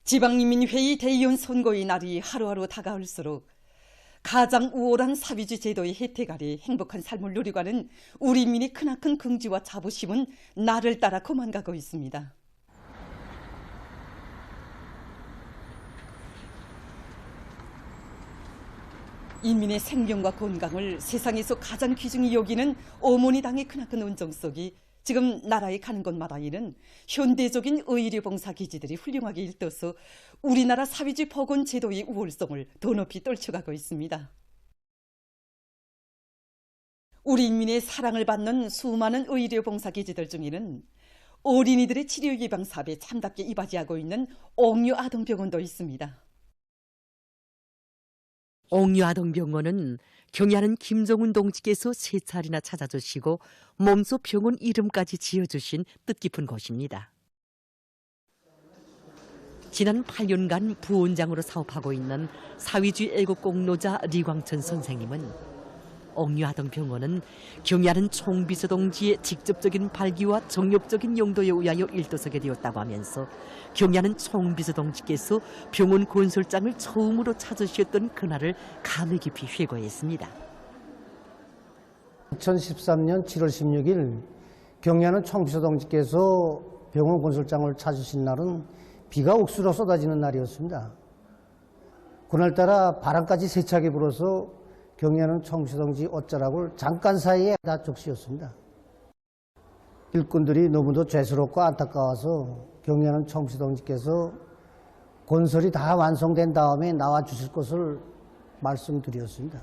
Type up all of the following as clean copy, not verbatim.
지방인민회의 대의원 선거의 날이 하루하루 다가올수록 가장 우월한 사회주의 제도의 혜택 아래 행복한 삶을 누리고 가는 우리 인민의 크나큰 긍지와 자부심은 나를 따라 고만가고 있습니다. 인민의 생명과 건강을 세상에서 가장 귀중히 여기는 어머니 당의 크나큰 온정 속이 지금 나라에 가는 곳마다 이는 현대적인 의료봉사 기지들이 훌륭하게 일떠서 우리나라 사회주의 복원 제도의 우월성을 더 높이 떨쳐가고 있습니다. 우리 인민의 사랑을 받는 수많은 의료봉사 기지들 중에는 어린이들의 치료 예방 사업에 참답게 이바지하고 있는 옥류아동병원도 있습니다. 옥류아동병원은 경야는 김정은 동지께서 3차례나 찾아주시고 몸소 병원 이름까지 지어주신 뜻깊은 곳입니다. 지난 8년간 부원장으로 사업하고 있는 사회주의 애국공로자 리광천 선생님은 옥류아동병원은 경야는 총비서 동지의 직접적인 발기와 정력적인 용도에 의하여 일도서게 되었다고 하면서 경야는 총비서 동지께서 병원 건설장을 처음으로 찾으셨던 그날을 감회 깊이 회고했습니다. 2013년 7월 16일 경야는 총비서 동지께서 병원 건설장을 찾으신 날은 비가 옥수로 쏟아지는 날이었습니다. 그날따라 바람까지 세차게 불어서 경야는 총비서 동지 옷자락을 잠깐 사이에 다 적시었습니다. 일꾼들이 너무도 죄스럽고 안타까워서 경야는 총비서 동지께서 건설이 다 완성된 다음에 나와 주실 것을 말씀드렸습니다.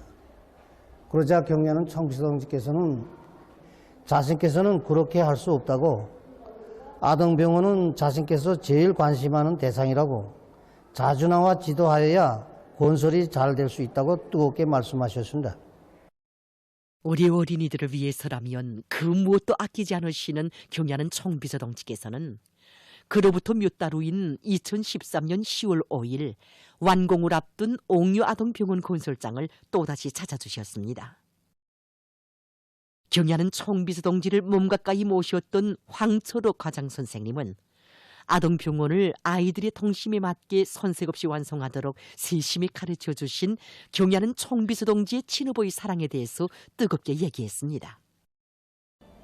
그러자 경야는 총비서 동지께서는 자신께서는 그렇게 할 수 없다고, 아동병원은 자신께서 제일 관심하는 대상이라고 자주 나와 지도하여야 건설이 잘 될 수 있다고 뜨겁게 말씀하셨습니다. 우리 어린이들을 위해서라면 그 무엇도 아끼지 않으시는 경야는 총비서 동지께서는 그로부터 몇 달 후인 2013년 10월 5일 완공을 앞둔 옥류아동병원 건설장을 또다시 찾아주셨습니다. 경야는 총비서 동지를 몸 가까이 모셨던 황철호 과장 선생님은 아동병원을 아이들의 동심에 맞게 손색 없이 완성하도록 세심히 가르쳐 주신 경야는 총비서 동지의 친어버의 사랑에 대해서 뜨겁게 얘기했습니다.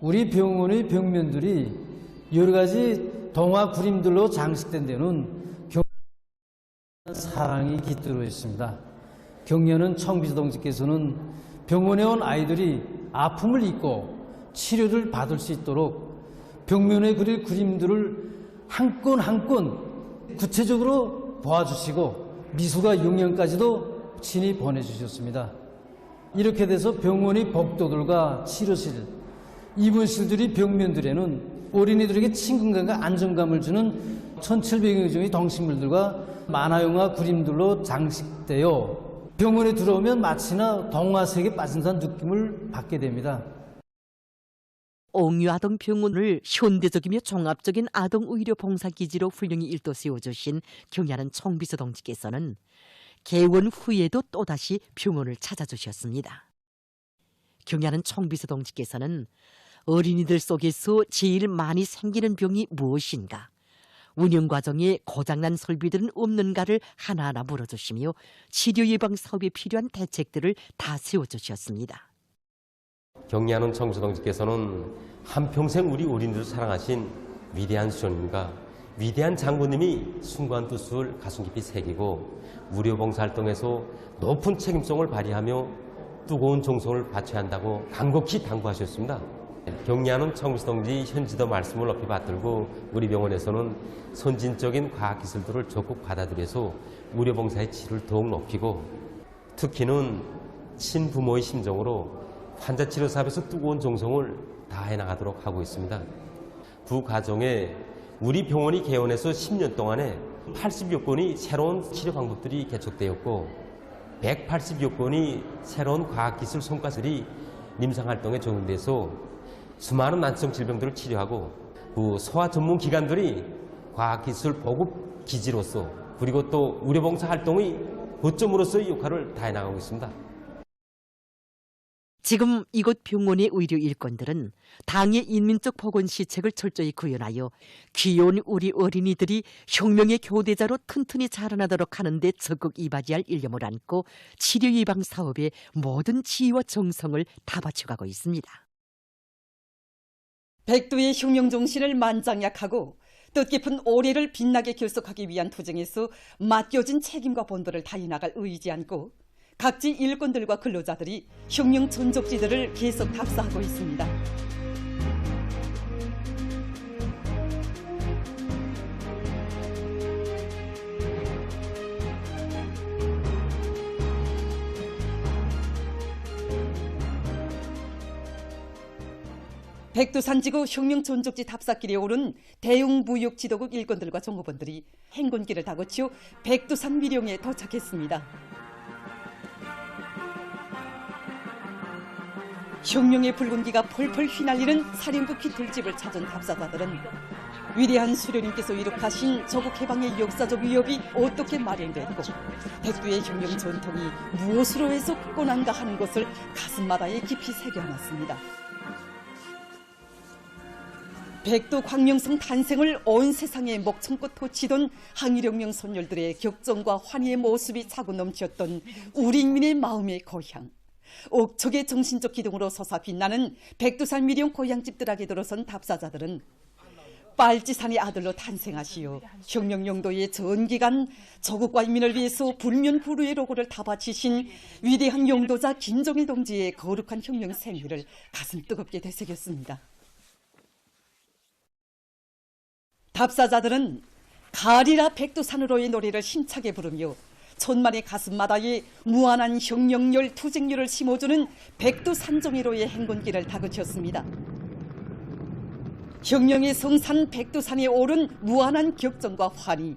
우리 병원의 벽면들이 여러 가지 동화 그림들로 장식된 데는 경야는 사랑이 깃들어 있습니다. 경야는 총비서 동지께서는 병원에 온 아이들이 아픔을 잊고 치료를 받을 수 있도록 벽면에 그릴 그림들을 한 건 한 건 구체적으로 보아주시고 미술과 용량까지도 친히 보내주셨습니다. 이렇게 돼서 병원의 복도들과 치료실, 입원실들이 벽면들에는 어린이들에게 친근감과 안정감을 주는 1700여 종의 동식물들과 만화영화 그림들로 장식되어 병원에 들어오면 마치나 동화 세계에 빠진 듯한 느낌을 받게 됩니다. 옥류아동병원을 현대적이며 종합적인 아동의료봉사기지로 훌륭히 일도 세워주신 경야는 총비서 동지께서는 개원 후에도 또다시 병원을 찾아주셨습니다. 경야는 총비서 동지께서는 어린이들 속에서 제일 많이 생기는 병이 무엇인가, 운영 과정에 고장난 설비들은 없는가를 하나하나 물어주시며 치료 예방 사업에 필요한 대책들을 다 세워주셨습니다. 경야는 총비서 동지께서는 한평생 우리 어린이들을 사랑하신 위대한 수녀님과 위대한 장군님이 숭고한 뜻을 가슴 깊이 새기고 의료봉사 활동에서 높은 책임성을 발휘하며 뜨거운 정성을 바쳐야 한다고 간곡히 당부하셨습니다. 경야는 총비서 동지 현지도 말씀을 높이 받들고 우리 병원에서는 선진적인 과학기술들을 적극 받아들여서 의료봉사의 질을 더욱 높이고, 특히는 친부모의 심정으로 환자 치료 사업에서 뜨거운 정성을 다해 나가도록 하고 있습니다. 두 과정에 우리 병원이 개원해서 10년 동안에 80여 건의 새로운 치료 방법들이 개척되었고 180여 건의 새로운 과학기술 성과들이 임상활동에 적용돼서 수많은 만성 질병들을 치료하고, 그 소아 전문 기관들이 과학기술 보급 기지로서 그리고 또 의료봉사 활동의 거점으로서의 역할을 다해 나가고 있습니다. 지금 이곳 병원의 의료 일꾼들은 당의 인민적 복원 시책을 철저히 구현하여 귀여운 우리 어린이들이 혁명의 교대자로 튼튼히 자라나도록 하는 데 적극 이바지할 일념을 안고 치료 예방 사업에 모든 지혜와 정성을 다 바쳐가고 있습니다. 백두의 혁명 정신을 만장약하고 뜻깊은 올해를 빛나게 결속하기 위한 투쟁에서 맡겨진 책임과 본분을 다해 나갈 의지 안고 각지 일꾼들과 근로자들이 혁명 전적지들을 계속 답사하고 있습니다. 백두산지구 혁명 전적지 답사길에 오른 대웅무역지도국 일꾼들과 종업원들이 행군길을 다 거쳐 백두산 미령에 도착했습니다. 혁명의 붉은기가 펄펄 휘날리는 사령부 깃털집을 찾은 답사자들은 위대한 수련님께서 이룩하신 조국 해방의 역사적 위협이 어떻게 마련됐고 백두의 혁명 전통이 무엇으로 해서 굳건한가 하는 것을 가슴마다에 깊이 새겨놨습니다. 백두 광명성 탄생을 온 세상에 목청껏 토치던 항일혁명 선열들의 격정과 환희의 모습이 차고 넘쳤던 우리 인민의 마음의 고향. 옥적의 정신적 기둥으로 솟아 빛나는 백두산 미령 고향집들에게 들어선 답사자들은 빨치산의 아들로 탄생하시어 혁명 용도의 전기간 조국과 인민을 위해서 불면불후의 로고를 다 바치신 위대한 용도자 김정일 동지의 거룩한 혁명 생애를 가슴 뜨겁게 되새겼습니다. 답사자들은 가리라 백두산으로의 노래를 힘차게 부르며 천만의 가슴마다에 무한한 혁명열 투쟁열을 심어주는 백두산정이로의 행군길을 다그쳤습니다. 혁명의 성산 백두산에 오른 무한한 격정과 환희,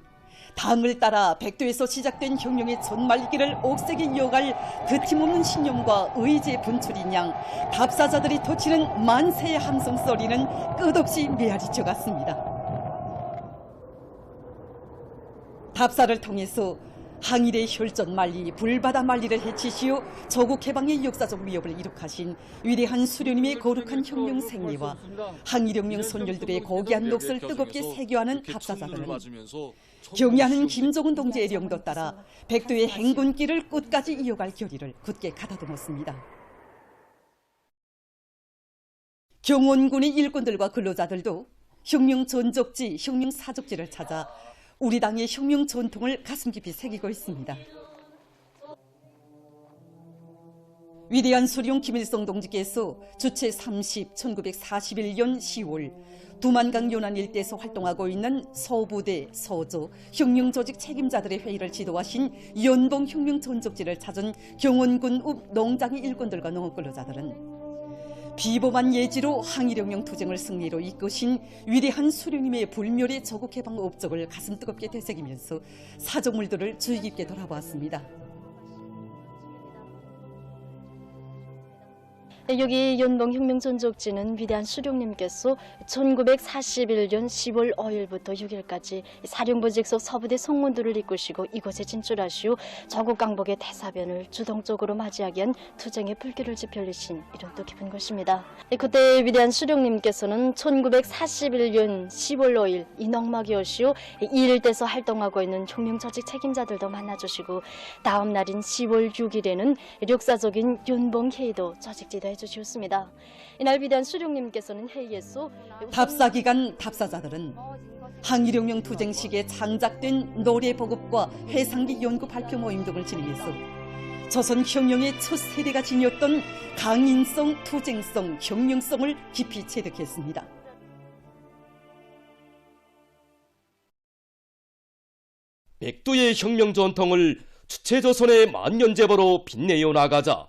당을 따라 백두에서 시작된 혁명의 전말기를 옥색에 이어갈 그 팀없는 신념과 의지의 분출인 양 답사자들이 터치는 만세의 함성소리는 끝없이 메아리쳐 갔습니다. 답사를 통해서 항일의 혈전 만리, 불바다 만리를 해치시어 조국 해방의 역사적 위협을 이룩하신 위대한 수련님의 거룩한 혁명 생리와 항일혁명 선열들의 고귀한 녹슬 뜨겁게 세교하는 답사자들은 경의하는 김정은 동지의 령도 따라 백두의 행군길을 끝까지 이어갈 결의를 굳게 가다듬었습니다. 경원군의 일꾼들과 근로자들도 혁명 전적지, 혁명 사적지를 찾아 우리 당의 혁명 전통을 가슴 깊이 새기고 있습니다. 위대한 수령 김일성 동지께서 주체 30, 1941년 10월 두만강 요난 일대에서 활동하고 있는 서부대, 서조, 혁명조직 책임자들의 회의를 지도하신 연봉 혁명 전적지를 찾은 경원군 읍 농장의 일꾼들과 농업근로자들은 비범한 예지로 항일혁명 투쟁을 승리로 이끄신 위대한 수령님의 불멸의 조국해방 업적을 가슴 뜨겁게 되새기면서 사적물들을 주의 깊게 돌아보았습니다. 여기 연봉 혁명전적지는 위대한 수령님께서 1941년 10월 5일부터 6일까지 사령부 직속 서부대 성문들을 이끄시고 이곳에 진출하시오 조국 강복의 대사변을 주동적으로 맞이하기 위한 투쟁의 불길을 지펴리신 이런 또 깊은 것입니다. 그때 위대한 수령님께서는 1941년 10월 5일 이넉막이오시오 이 일대에서 활동하고 있는 혁명조직 책임자들도 만나주시고 다음 날인 10월 6일에는 역사적인 연봉 회의도 조직지도해 주셨습니다. 이날 위대한 수령님께서는 회의에서 답사 기간 답사자들은 항일혁명 투쟁식에 창작된 노래 보급과 해상기 연구 발표 모임 등을 진행해서 조선 혁명의 첫 세대가 지녔던 강인성, 투쟁성, 혁명성을 깊이 체득했습니다. 백두의 혁명 전통을 주체조선의 만년제보로 빛내어 나가자.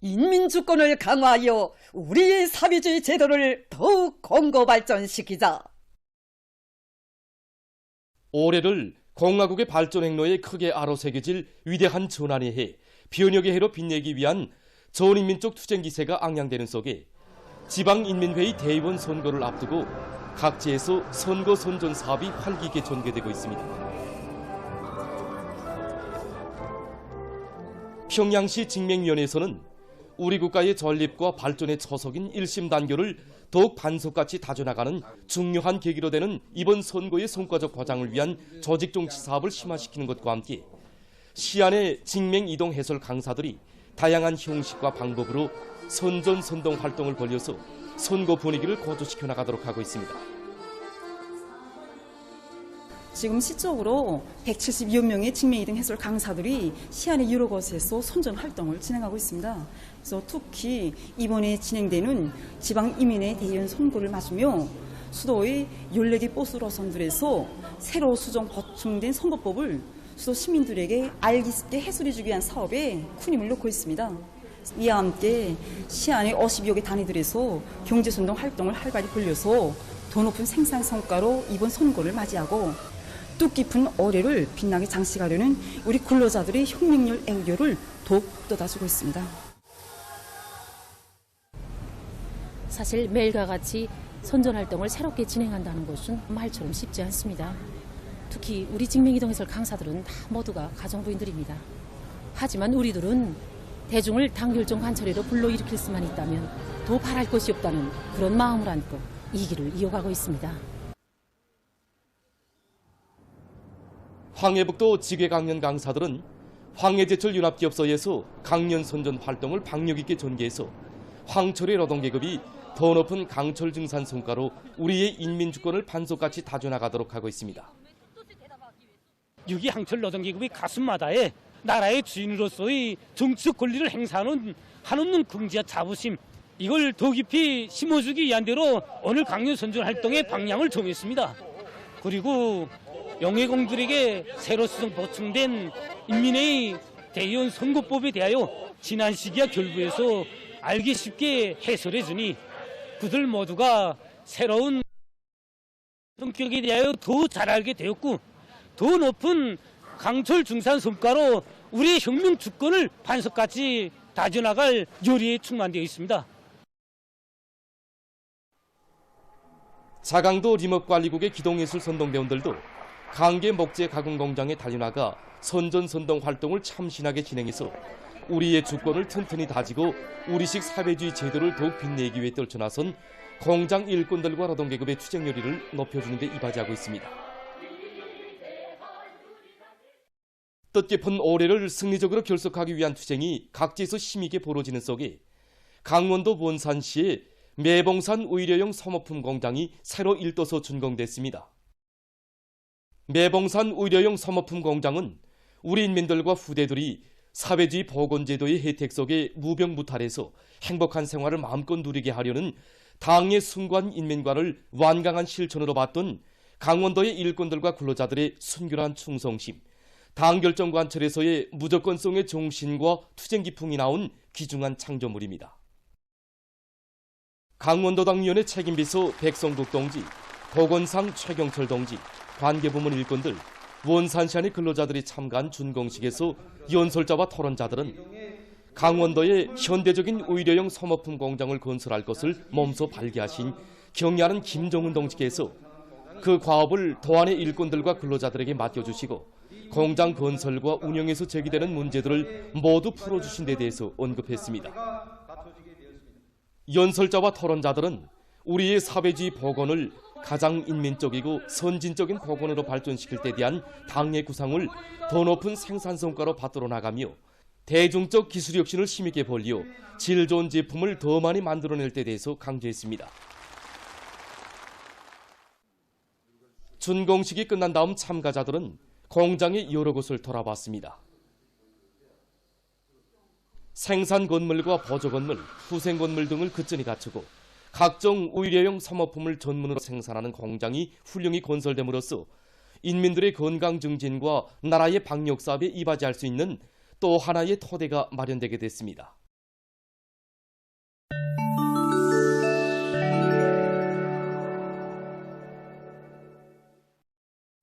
인민주권을 강화하여 우리의 사회주의 제도를 더욱 공고 발전시키자. 올해를 공화국의 발전 행로에 크게 아로새겨질 위대한 전환의 해, 변혁의 해로 빛내기 위한 전인민족 투쟁 기세가 앙양되는 속에 지방인민회의 대의원 선거를 앞두고 각지에서 선거 선전 사업이 활기있게 전개되고 있습니다. 평양시 직맹위원회에서는 우리 국가의 전립과 발전의 처석인 1심 단결을 더욱 반석같이 다져나가는 중요한 계기로 되는 이번 선거의 성과적 과장을 위한 조직정치 사업을 심화시키는 것과 함께 시안의 직맹이동 해설 강사들이 다양한 형식과 방법으로 선전선동 활동을 벌여서 선거 분위기를 고조시켜 나가도록 하고 있습니다. 지금 시적으로 172여 명의 직맹이동 해설 강사들이 시안의 여러 곳에서 선전 활동을 진행하고 있습니다. 그래서 특히 이번에 진행되는 지방이민회 대의원 선거를 맞으며 수도의 14개 버스 노선들에서 새로 수정 보충된 선거법을 수도 시민들에게 알기 쉽게 해설해주기 위한 사업에 큰 힘을 놓고 있습니다. 이와 함께 시안의 50여 개 단위들에서 경제선동 활동을 활발히 벌려서 더 높은 생산 성과로 이번 선거를 맞이하고 뜻깊은 올해를 빛나게 장식하려는 우리 근로자들의 혁명열 애교를 더욱 북돋아주고 있습니다. 사실 매일과 같이 선전활동을 새롭게 진행한다는 것은 말처럼 쉽지 않습니다. 특히 우리 직맹이동해설 강사들은 다 모두가 가정부인들입니다. 하지만 우리들은 대중을 당결정 관철회로 불러일으킬 수만 있다면 더 바랄 것이 없다는 그런 마음을 안고 이 길을 이어가고 있습니다. 황해북도 지괴강연 강사들은 황해제철 융합기업소에서 강연 선전 활동을 박력 있게 전개해서 황철의 노동계급이 더 높은 강철 증산 성과로 우리의 인민주권을 반석같이 다져나가도록 하고 있습니다. 6.2 항철 노동계급의 가슴마다에 나라의 주인으로서의 정치적 권리를 행사하는 한없는 긍지와 자부심, 이걸 더 깊이 심어주기 위한 대로 오늘 강연 선전 활동의 방향을 정했습니다. 그리고 영예공들에게 새로 수정 보충된 인민회의 대의원 선거법에 대하여 지난 시기와 결부해서 알기 쉽게 해설해주니 그들 모두가 새로운 성격에 대하여 더 잘 알게 되었고 더 높은 강철 중산 성과로 우리의 혁명 주권을 반석같이 다져나갈 요리에 충만되어 있습니다. 자강도 림업관리국의 기동예술 선동대원들도 강계 목재 가공 공장에 달려나가 선전선동 활동을 참신하게 진행해서 우리의 주권을 튼튼히 다지고 우리식 사회주의 제도를 더욱 빛내기 위해 떨쳐나선 공장 일꾼들과 노동계급의 투쟁열의를 높여주는 데 이바지하고 있습니다. 뜻깊은 올해를 승리적으로 결석하기 위한 투쟁이 각지에서 힘있게 벌어지는 속에 강원도 원산시에 매봉산 의료용 소모품 공장이 새로 일도서 준공됐습니다. 매봉산 의료용 소모품 공장은 우리 인민들과 후대들이 사회주의 보건제도의 혜택 속에 무병무탈해서 행복한 생활을 마음껏 누리게 하려는 당의 숭고한 인민과를 완강한 실천으로 봤던 강원도의 일꾼들과 근로자들의 순결한 충성심, 당결정관철에서의 무조건성의 정신과 투쟁기풍이 나온 귀중한 창조물입니다. 강원도당위원회 책임비서 백성국 동지, 보건상 최경철 동지, 관계부문 일꾼들, 원산시안의 근로자들이 참가한 준공식에서 연설자와 토론자들은 강원도에 현대적인 의료용 소모품 공장을 건설할 것을 몸소 발기하신 경의하는 김정은 동지께서 그 과업을 도안의 일꾼들과 근로자들에게 맡겨주시고 공장 건설과 운영에서 제기되는 문제들을 모두 풀어주신 데 대해서 언급했습니다. 연설자와 토론자들은 우리의 사회주의 복원을 가장 인민적이고 선진적인 복원으로 발전시킬 때 대한 당의 구상을 더 높은 생산성과로 받들어 나가며 대중적 기술 혁신을 힘있게 벌려 질 좋은 제품을 더 많이 만들어낼 때 대해서 강조했습니다. 준공식이 끝난 다음 참가자들은 공장의 여러 곳을 돌아봤습니다. 생산 건물과 보조 건물, 후생 건물 등을 그전히 갖추고 각종 의료용 소모품을 전문으로 생산하는 공장이 훌륭히 건설됨으로써 인민들의 건강 증진과 나라의 방역 사업에 이바지할 수 있는 또 하나의 토대가 마련되게 됐습니다.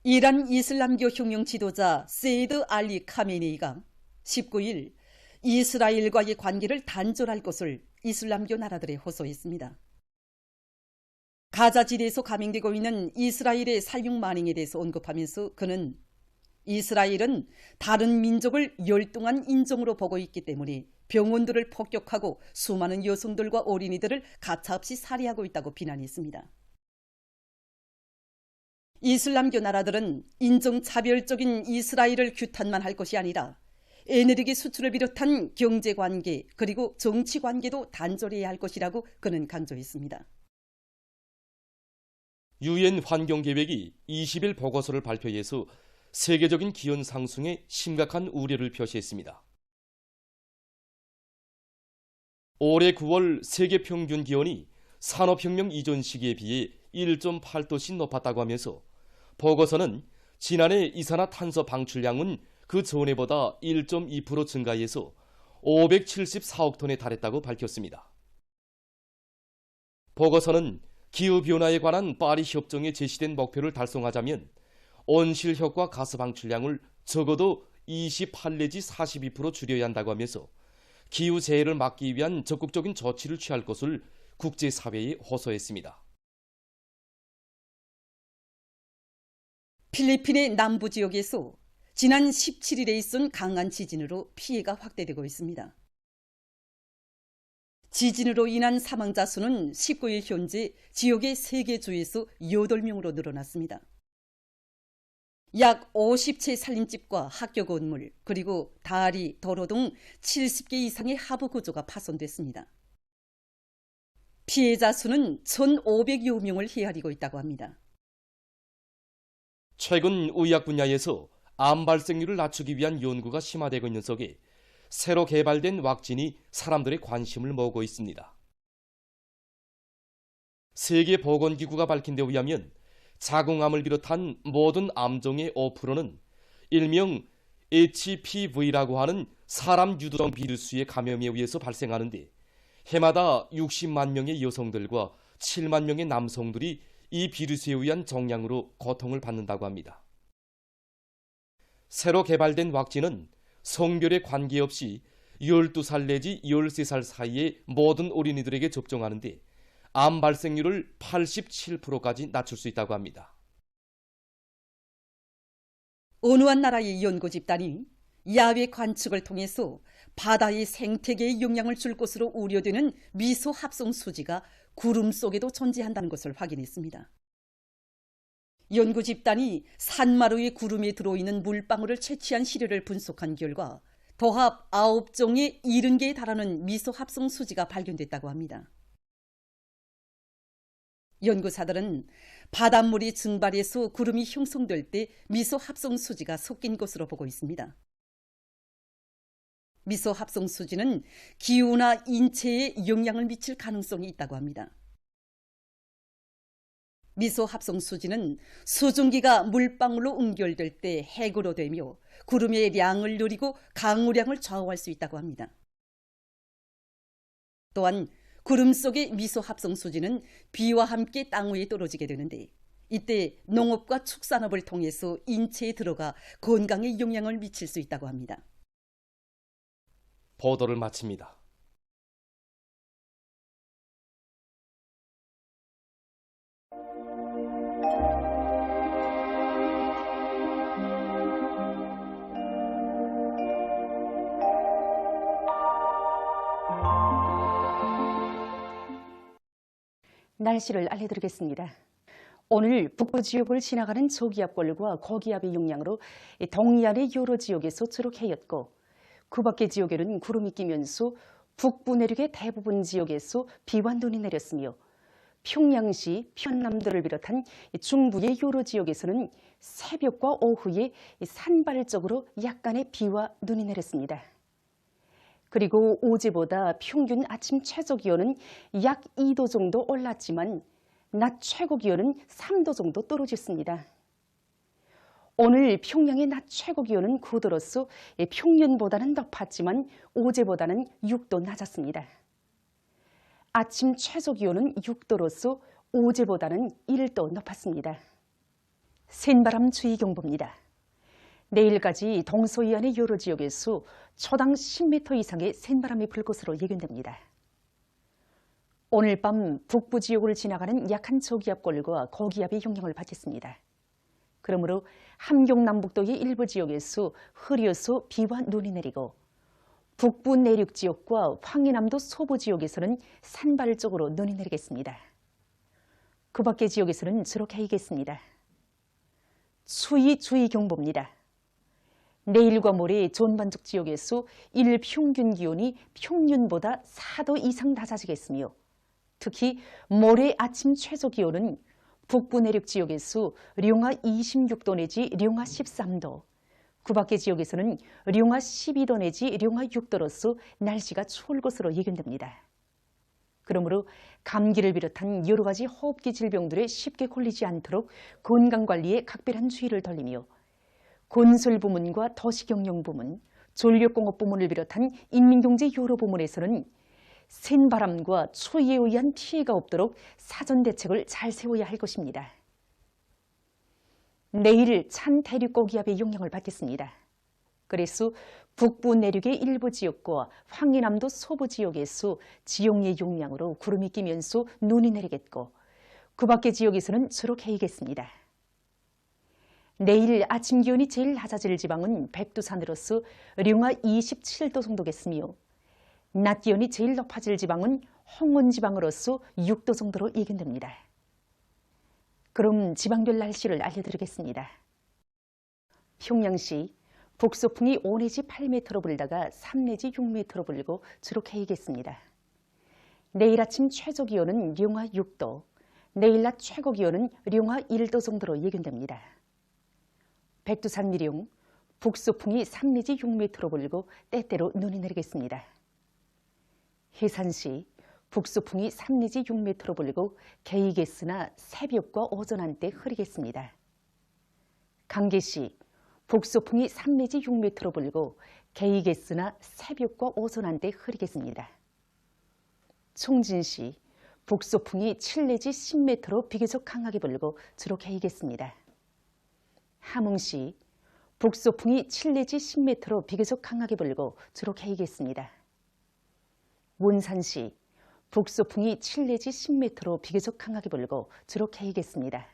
이란 이슬람교 혁명 지도자 세이드 알리 카메네이가 19일 이스라엘과의 관계를 단절할 것을 이슬람교 나라들에 호소했습니다. 가자 지대에서 감행되고 있는 이스라엘의 살육 만행에 대해서 언급하면서 그는 이스라엘은 다른 민족을 열등한 인종으로 보고 있기 때문에 병원들을 폭격하고 수많은 여성들과 어린이들을 가차없이 살해하고 있다고 비난했습니다. 이슬람교 나라들은 인종차별적인 이스라엘을 규탄만 할 것이 아니라 에너지 수출을 비롯한 경제관계 그리고 정치관계도 단절해야 할 것이라고 그는 강조했습니다. 유엔 환경계획이 20일 보고서를 발표해서 세계적인 기온 상승에 심각한 우려를 표시했습니다. 올해 9월 세계 평균 기온이 산업혁명 이전 시기에 비해 1.8도씩 높았다고 하면서 보고서는 지난해 이산화탄소 방출량은 그 전해보다 1.2% 증가해서 574억 톤에 달했다고 밝혔습니다. 보고서는 기후변화에 관한 파리 협정에 제시된 목표를 달성하자면 온실효과 가스 방출량을 적어도 28 내지 42% 줄여야 한다고 하면서 기후재해를 막기 위한 적극적인 조치를 취할 것을 국제사회에 호소했습니다. 필리핀의 남부 지역에서 지난 17일에 있은 강한 지진으로 피해가 확대되고 있습니다. 지진으로 인한 사망자 수는 19일 현재 지역의 3개 주에서 8명으로 늘어났습니다. 약 50채 살림집과 학교 건물, 그리고 다리, 도로 등 70개 이상의 하부 구조가 파손됐습니다. 피해자 수는 1,500여 명을 헤아리고 있다고 합니다. 최근 의학 분야에서 암 발생률을 낮추기 위한 연구가 심화되고 있는 속에 새로 개발된 왁진이 사람들의 관심을 모으고 있습니다. 세계보건기구가 밝힌 데 의하면 자궁암을 비롯한 모든 암종의 5%는 일명 HPV라고 하는 사람 유두종 비루스의 감염에 의해서 발생하는데 해마다 60만 명의 여성들과 7만 명의 남성들이 이 비루스에 의한 종양으로 고통을 받는다고 합니다. 새로 개발된 왁진은 성별에 관계없이 12살 내지 13살 사이의 모든 어린이들에게 접종하는데 암 발생률을 87%까지 낮출 수 있다고 합니다. 어느 한 나라의 연구 집단이 야외 관측을 통해서 바다의 생태계에 영향을 줄 것으로 우려되는 미소 합성 수지가 구름 속에도 존재한다는 것을 확인했습니다. 연구 집단이 산마루의 구름에 들어있는 물방울을 채취한 시료를 분석한 결과 도합 9종의 70개에 달하는 미소 합성 수지가 발견됐다고 합니다. 연구사들은 바닷물이 증발해서 구름이 형성될 때 미소 합성 수지가 섞인 것으로 보고 있습니다. 미소 합성 수지는 기후나 인체에 영향을 미칠 가능성이 있다고 합니다. 미소 합성 수지는 수증기가 물방울로 응결될 때 핵으로 되며 구름의 량을 누리고 강우량을 좌우할 수 있다고 합니다. 또한 구름 속의 미소 합성 수지는 비와 함께 땅 위에 떨어지게 되는데 이때 농업과 축산업을 통해서 인체에 들어가 건강에 영향을 미칠 수 있다고 합니다. 보도를 마칩니다. 날씨를 알려드리겠습니다. 오늘 북부 지역을 지나가는 저기압골과 고기압의 영향으로 동해안의 여러 지역에서 주로 개였고 그 밖의 지역에는 구름이 끼면서 북부 내륙의 대부분 지역에서 비와 눈이 내렸으며 평양시, 편남도를 비롯한 중부의 여러 지역에서는 새벽과 오후에 산발적으로 약간의 비와 눈이 내렸습니다. 그리고 어제보다 평균 아침 최저 기온은 약 2도 정도 올랐지만 낮 최고 기온은 3도 정도 떨어졌습니다. 오늘 평양의 낮 최고 기온은 9도로서 평년보다는 높았지만 어제보다는 6도 낮았습니다. 아침 최저 기온은 6도로서 어제보다는 1도 높았습니다. 센바람 주의 경보입니다. 내일까지 동서해안의 여러 지역에서 초당 10m 이상의 센바람이 불 것으로 예견됩니다. 오늘 밤 북부 지역을 지나가는 약한 저기압골과 고기압의 영향을 받겠습니다. 그러므로 함경 남북도의 일부 지역에서 흐려서 비와 눈이 내리고 북부 내륙 지역과 황해남도 소부 지역에서는 산발 쪽으로 눈이 내리겠습니다. 그 밖의 지역에서는 주로 개이겠습니다. 추위 주의 경보입니다. 내일과 모레 전반적 지역에서 일 평균 기온이 평년보다 4도 이상 낮아지겠으며 특히 모레 아침 최저 기온은 북부 내륙 지역에서 령하 26도 내지 령하 13도, 그 밖의 지역에서는 령하 12도 내지 령하 6도로서 날씨가 추울 것으로 예견됩니다. 그러므로 감기를 비롯한 여러 가지 호흡기 질병들에 쉽게 걸리지 않도록 건강관리에 각별한 주의를 돌리며 건설부문과 도시경영부문, 전력공업부문을 비롯한 인민경제 여러 부문에서는 센 바람과 추위에 의한 피해가 없도록 사전 대책을 잘 세워야 할 것입니다. 내일 찬 대륙 고기압의 영향을 받겠습니다. 그래서 북부 내륙의 일부 지역과 황해남도 소부 지역에서 지형의 영향으로 구름이 끼면서 눈이 내리겠고 그 밖의 지역에서는 주로 개이겠습니다. 내일 아침 기온이 제일 낮아질 지방은 백두산으로서 령하 27도 정도겠으며 낮 기온이 제일 높아질 지방은 홍원 지방으로서 6도 정도로 예견됩니다. 그럼 지방별 날씨를 알려드리겠습니다. 평양시 북서풍이 5 내지 8m로 불다가 3 내지 6m로 불고 주로 개이겠습니다. 내일 아침 최저 기온은 령하 6도, 내일 낮 최고 기온은 령하 1도 정도로 예견됩니다. 백두산 미령, 북서풍이 3 내지 6m로 불고 때때로 눈이 내리겠습니다. 해산시, 북서풍이 3 내지 6m로 불고 개이겠으나 새벽과 오전 한때 흐리겠습니다. 강계시, 북서풍이 3 내지 6m로 불고 개이겠으나 새벽과 오전 한때 흐리겠습니다. 총진시, 북서풍이 7 내지 10m로 비교적 강하게 불고 주로 개이겠습니다. 함흥시, 북서풍이 7 내지 10m로 비교적 강하게 불고 주로 개이겠습니다. 원산시, 북서풍이 7 내지 10m로 비교적 강하게 불고 주로 개이겠습니다.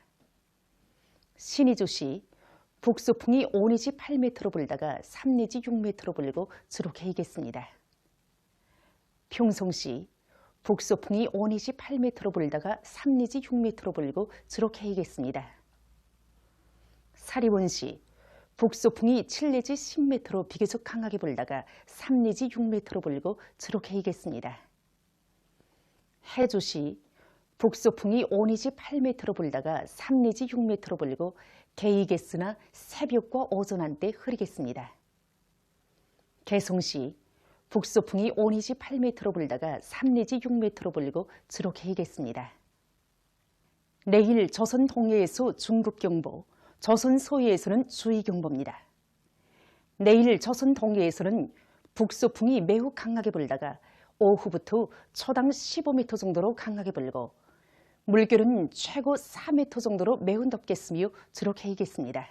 신의주시, 북서풍이 5 내지 8m로 불다가 3 내지 6m로 불고 주로 개이겠습니다. 평성시, 북서풍이 5 내지 8m로 불다가 3 내지 6m로 불고 주로 개이겠습니다. 사리원시, 북서풍이 7 내지 10m로 비교적 강하게 불다가 3 내지 6m로 불고 주로 개이겠습니다. 해주시, 북서풍이 5 내지 8m로 불다가 3 내지 6m로 불고 개이겠으나 새벽과 오전 한때 흐리겠습니다. 개성시, 북서풍이 5 내지 8m로 불다가 3 내지 6m로 불고 주로 개이겠습니다. 내일 조선 동해에서 중국경보, 조선 서해에서는 주의경보입니다. 내일 조선 동해에서는 북서풍이 매우 강하게 불다가 오후부터 초당 15m 정도로 강하게 불고 물결은 최고 4m 정도로 매우 높겠으며 주로 개이겠습니다.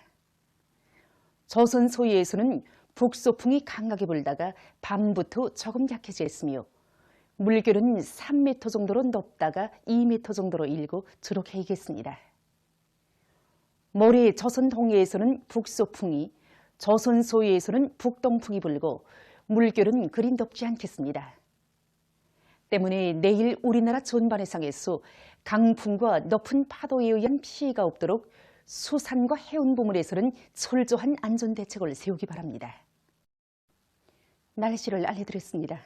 조선 서해에서는 북서풍이 강하게 불다가 밤부터 조금 약해지겠으며 물결은 3m 정도로 높다가 2m 정도로 일고 주로 개이겠습니다. 모레 조선 동해에서는 북서풍이, 조선 서해에서는 북동풍이 불고 물결은 그리 높지 않겠습니다. 때문에 내일 우리나라 전반해상에서 강풍과 높은 파도에 의한 피해가 없도록 수산과 해운 부문에서는 철저한 안전대책을 세우기 바랍니다. 날씨를 알려드렸습니다.